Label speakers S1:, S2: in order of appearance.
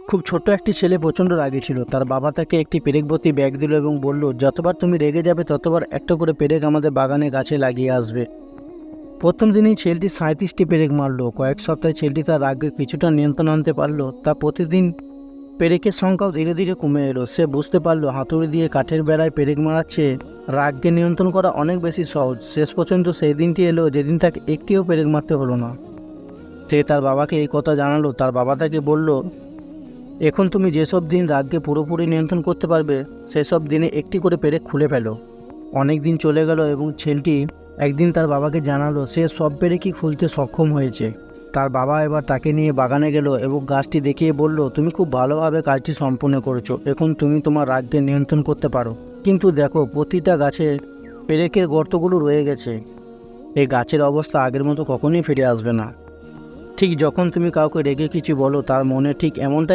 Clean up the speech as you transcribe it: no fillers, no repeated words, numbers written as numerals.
S1: খুব ছোট্ট একটি ছেলে প্রচণ্ড রাগী ছিল। তার বাবা তাকে একটি পেরেক ভর্তি ব্যাগ দিল এবং বলল, যতবার তুমি রেগে যাবে ততবার একটা করে পেরেক আমাদের বাগানে গাছে লাগিয়ে আসবে। প্রথম দিনই ছেলেটি 37টি পেরেক মারল। কয়েক সপ্তাহে ছেলেটি তার রাগকে কিছুটা নিয়ন্ত্রণ আনতে পারল। তা প্রতিদিন পেরেকের সংখ্যাও ধীরে ধীরে কমে এলো। সে বুঝতে পারলো হাতুড়ি দিয়ে কাঠের বেড়ায় পেরেক মারার চেয়ে রাগকে নিয়ন্ত্রণ করা অনেক বেশি সহজ। শেষ পর্যন্ত সেই দিনটি এলো যেদিন তাকে একটিও পেরেক মারতে হলো না। সে তার বাবাকে এই কথা জানালো। তার বাবা তাকে বলল, এখন তুমি যেসব দিন রাগকে পুরোপুরি নিয়ন্ত্রণ করতে পারবে সেসব দিনে একটি করে পেরেক খুলে ফেলো। অনেক দিন চলে গেল এবং ছেলেটি একদিন তার বাবাকে জানালো সে সব পেরেকই খুলতে সক্ষম হয়েছে। তার বাবা এবার তাকে নিয়ে বাগানে গেল এবং গাছটি দেখিয়ে বলল, তুমি খুব ভালোভাবে কাজটি সম্পূর্ণ করেছো। এখন তুমি তোমার রাগকে নিয়ন্ত্রণ করতে পারো। কিন্তু দেখো, প্রতিটা গাছে পেরেকের গর্তগুলো রয়ে গেছে। এই গাছের অবস্থা আগের মতো কখনোই ফিরে আসবে না। ঠিক যখন তুমি কাউকে রেগে কিছু বলো তার মনে ঠিক এমনটাই